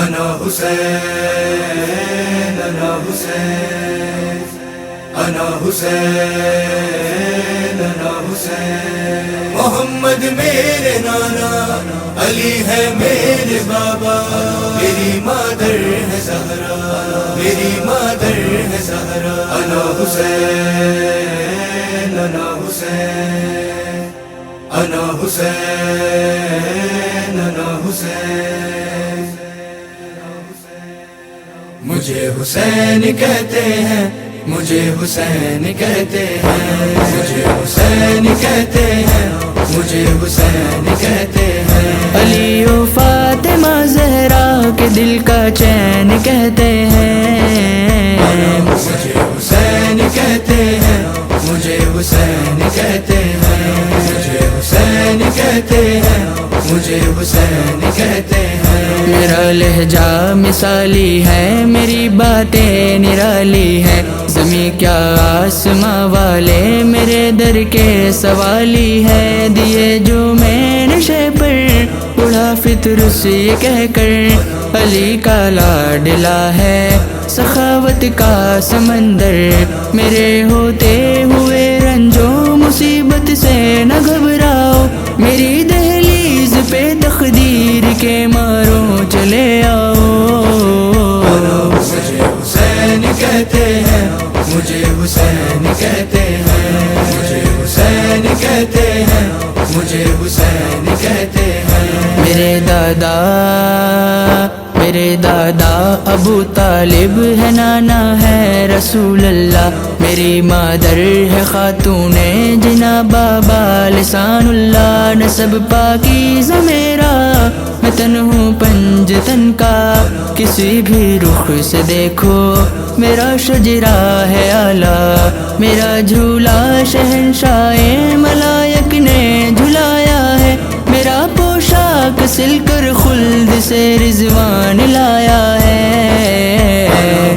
انا حسین انا حسین انا حسین انا حسین محمد میرے نانا علی ہے میرے بابا میری مادر ہے زہرا میری مادر ہے زہرا انا حسین انا حسین انا حسین انا حسین مجھے حسین کہتے ہیں مجھے حسین کہتے ہیں مجھے حسین کہتے ہیں مجھے حسین کہتے ہیں علی و فاطمہ زہرا کے دل کا چین کہتے ہیں مجھے حسین کہتے ہیں مجھے حسین کہتے ہیں مجھے حسین کہتے ہیں مجھے حسین کہتے ہیں میرا لہجہ مثالی ہے میری باتیں نرالی ہے زمیں کیا آسماں والے میرے در کے سوالی ہے دیے جو میں نشے پر اڑا فطرس یہ کہہ کر علی کا لاڈلا ہے سخاوت کا سمندر میرے ہوتے ہوئے رنجو مصیبت سے نہ گھبراؤ میری دہلیز پہ تقدیر کے ماروں چلے آؤ مجھے حسین کہتے ہیں مجھے حسین کہتے ہیں مجھے حسین کہتے ہیں مجھے حسین کہتے ہیں میرے دادا ابو طالب ہے نانا ہے رسول اللہ میری مادر ہے خاتون جنا بابا لسان اللہ نسب پاکیزہ میرا میں تن ہوں پنجتن کا کسی بھی رخ سے دیکھو میرا شجرا ہے اعلیٰ میرا جھولا شہنشاہ ملائک نے جھلایا ہے میرا پوشاک سل کر خلد سے رضوان لایا ہے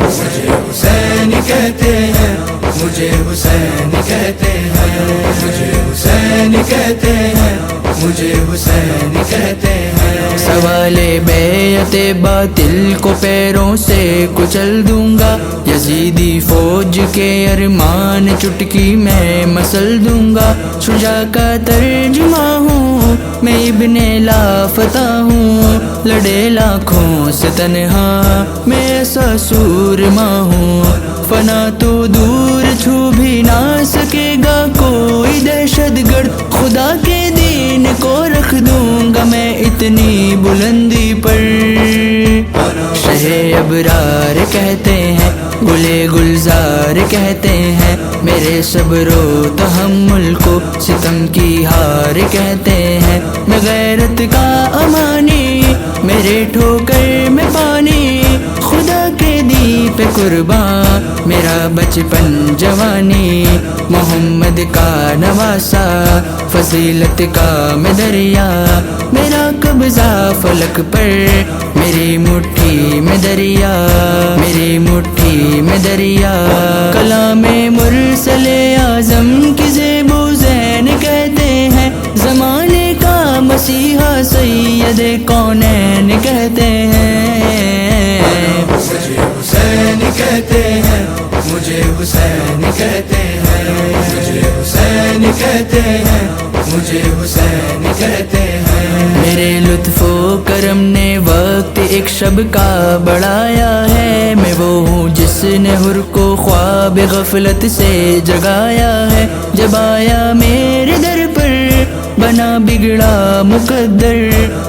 مجھے حسین کہتے ہیں مجھے حسین کہتے ہیں مجھے حسین کہتے ہیں مجھے حسین کہتے ہیں سوال بیعت باطل کو پیروں سے کچل دوں گا یزیدی فوج کے ارمان چٹکی میں مسل دوں گا شجاع کا ترجمہ ہوں میں ابن لافتہ ہوں لڑے لاکھوں سے تنہا میں ایسا سورما ہوں فنا تو دور چھو بھی نہ سکے گا کوئی دہشت گرد خدا کے دین کو رکھ دوں گا میں اتنی بلندی پر شہ ابرار کہتے ہیں گلے گلزار کہتے ہیں میرے صبر و تحمل کو ستم کی ہار کہتے ہیں میں غیرت کا امانی میرے ٹھوکر میں پانی خدا کے دی پہ قربان میرا بچپن جوانی محمد کا نواسا فضیلت کا میں دریا میرا قبضہ فلک پر میری مٹھی میں دریا میری مٹھی میں دریا کلام مرسل اعظم کی زیب و زین کہتے ہیں زمانے کا مسیحا سید کونین کہتے ہیں مجھے حسین کہتے ہیں مجھے حسین کہتے ہیں مجھے حسین کہتے ہیں مجھے حسین کہتے ہیں میرے لطف و کرم نے وقت ایک شب کا بڑھایا ہے میں وہ ہوں جس نے حر کو خواب غفلت سے جگایا ہے جب آیا میرے در پر بنا بگڑا مقدر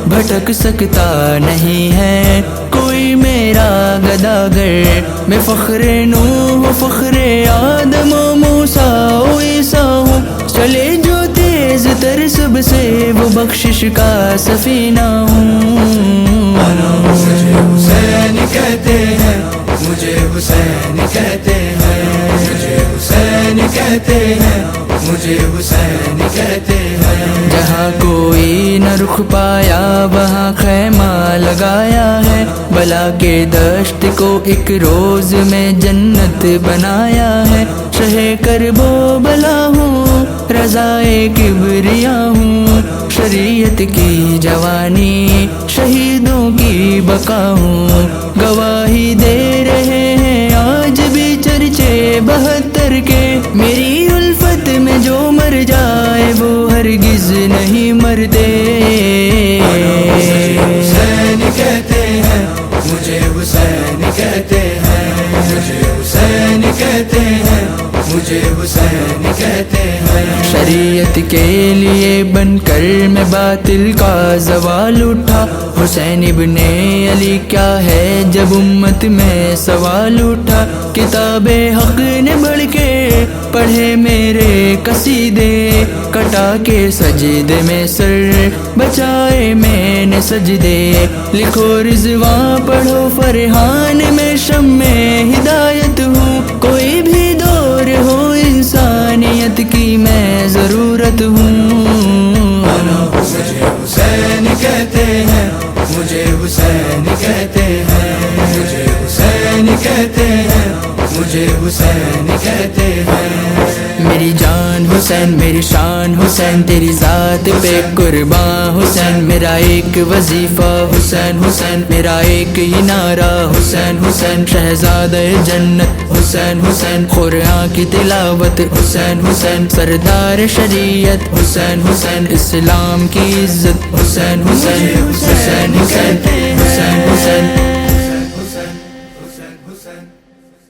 بھٹک سکتا نہیں ہے کوئی میرا گداگر میں فخر نوح فخر آدم و موسیٰ و عیسیٰ ہوں چلے جو تیز تر سب سے وہ بخشش کا سفینہ ہوں مجھے حسین کہتے ہیں مجھے حسین کہتے ہیں مجھے حسین کہتے ہیں مجھے حسین کہتے ہیں جہاں کوئی نہ رخ پایا وہاں خیمہ لگایا ہے بلا کے دشت کو ایک روز میں جنت بنایا ہے شہ کرب و بلا ہوں رضائے کبریا ہوں شریعت کی جوانی شہیدوں کی بقا ہوں. گواہی دے رہے ہیں آج بھی چرچے 72 کے. میری الفت میں جو مر جائے وہ ہرگز نہیں مرتے. حسین کہتے ہیں مجھے حسین کہتے ہیں مجھے حسین کہتے ہیں مجھے حسین کہتے ہیں. شریعت کے لیے بن کر میں باطل کا زوال اٹھا. حسین ابن علی کیا ہے جب امت میں سوال اٹھا. کتاب حق نے بڑھ کے پڑھے میرے قصیدے. کٹا کے سجدے میں سر بچائے میں نے سجدے. لکھو رضواں پڑھو فرحان میں شمع ہدایت ہوں. کوئی بھی دور ہو انسانیت کی میں ضرورت ہوں. مجھے حسین کہتے ہیں مجھے حسین کہتے ہیں مجھے حسین کہتے ہیں مجھے حسین کہتے ہیں. میری جان حسین میری شان حسین تیری ذات پہ قرباں حسین. میرا ایک وظیفہ حسین حسین میرا ایک ہی نعرہ حسین حسین. شہزادہ جنت حسین حسین قرآن کی تلاوت حسین حسین. سردار شریعت حسین حسین اسلام کی عزت حسین حسین حسین حسین حسین حسین.